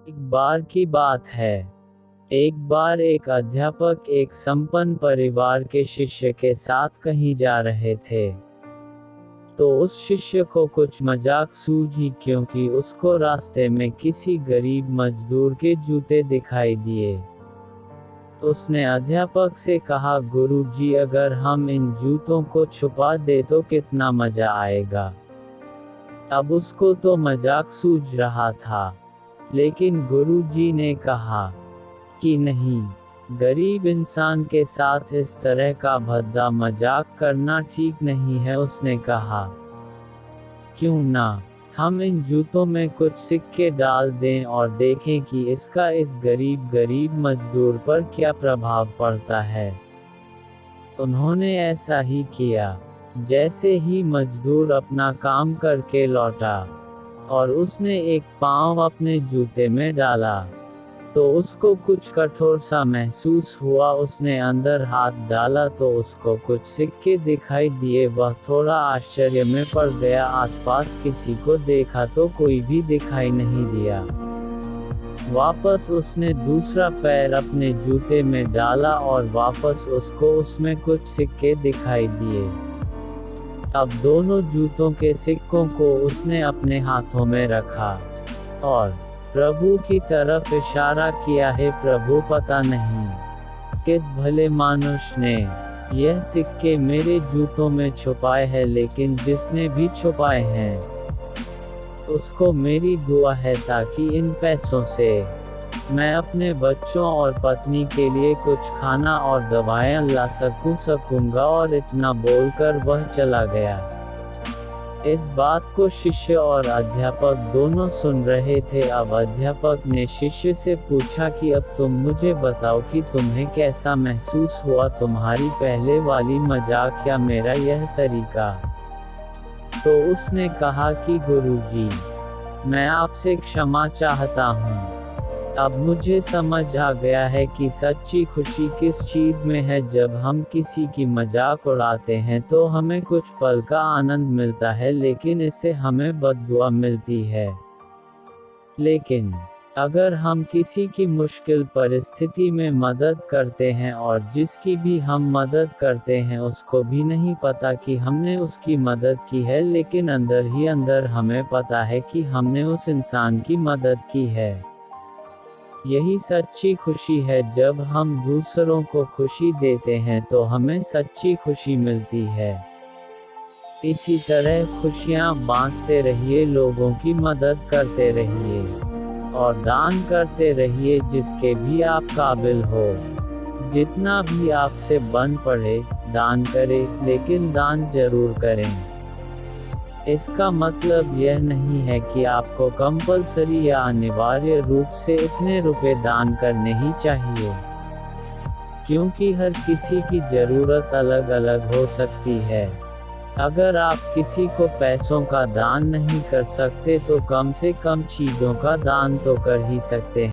एक बार की बात है। एक बार एक अध्यापक एक संपन्न परिवार के शिष्य के साथ कहीं जा रहे थे। तो उस शिष्य को कुछ मजाक सूझी क्योंकि उसको रास्ते में किसी गरीब मजदूर के जूते दिखाई दिए। उसने अध्यापक से कहा, गुरुजी, अगर हम इन जूतों को छुपा दे तो कितना मजा आएगा। अब उसको तो मजाक सूझ रहा था, लेकिन गुरुजी ने कहा कि नहीं, गरीब इंसान के साथ इस तरह का भद्दा मजाक करना ठीक नहीं है। उसने कहा, क्यों ना हम इन जूतों में कुछ सिक्के डाल दें और देखें कि इसका इस गरीब मजदूर पर क्या प्रभाव पड़ता है। उन्होंने ऐसा ही किया। जैसे ही मजदूर अपना काम करके लौटा और उसने एक पाँव अपने जूते में डाला, तो उसको कुछ कठोर सा महसूस हुआ। उसने अंदर हाथ डाला तो उसको कुछ सिक्के दिखाई दिए। वह थोड़ा आश्चर्य में पड़ गया। आसपास किसी को देखा तो कोई भी दिखाई नहीं दिया। वापस उसने दूसरा पैर अपने जूते में डाला और वापस उसको उसमें कुछ सिक्के दिखाई दिए। अब दोनों जूतों के सिक्कों को उसने अपने हाथों में रखा और प्रभु की तरफ इशारा किया है। प्रभु, पता नहीं किस भले मानुष ने यह सिक्के मेरे जूतों में छुपाए हैं, लेकिन जिसने भी छुपाए हैं उसको मेरी दुआ है ताकि इन पैसों से मैं अपने बच्चों और पत्नी के लिए कुछ खाना और दवाएं ला सकूंगा। और इतना बोलकर वह चला गया। इस बात को शिष्य और अध्यापक दोनों सुन रहे थे। अब अध्यापक ने शिष्य से पूछा कि अब तुम मुझे बताओ कि तुम्हें कैसा महसूस हुआ, तुम्हारी पहले वाली मजाक या मेरा यह तरीका। तो उसने कहा कि गुरुजी, मैं आपसे क्षमा चाहता हूँ। अब मुझे समझ आ गया है कि सच्ची खुशी किस चीज़ में है। जब हम किसी की मजाक उड़ाते हैं तो हमें कुछ पल का आनंद मिलता है, लेकिन इससे हमें बद्दुआ मिलती है। लेकिन अगर हम किसी की मुश्किल परिस्थिति में मदद करते हैं और जिसकी भी हम मदद करते हैं उसको भी नहीं पता कि हमने उसकी मदद की है, लेकिन अंदर ही अंदर हमें पता है कि हमने उस इंसान की मदद की है। यही सच्ची खुशी है। जब हम दूसरों को खुशी देते हैं तो हमें सच्ची खुशी मिलती है। इसी तरह खुशियाँ बांटते रहिए, लोगों की मदद करते रहिए और दान करते रहिए जिसके भी आप काबिल हो। जितना भी आपसे बन पड़े दान करें, लेकिन दान जरूर करें। इसका मतलब यह नहीं है कि आपको कंपल्सरी या अनिवार्य रूप से इतने रुपए दान करने ही चाहिए, क्योंकि हर किसी की ज़रूरत अलग अलग हो सकती है। अगर आप किसी को पैसों का दान नहीं कर सकते तो कम से कम चीज़ों का दान तो कर ही सकते हैं।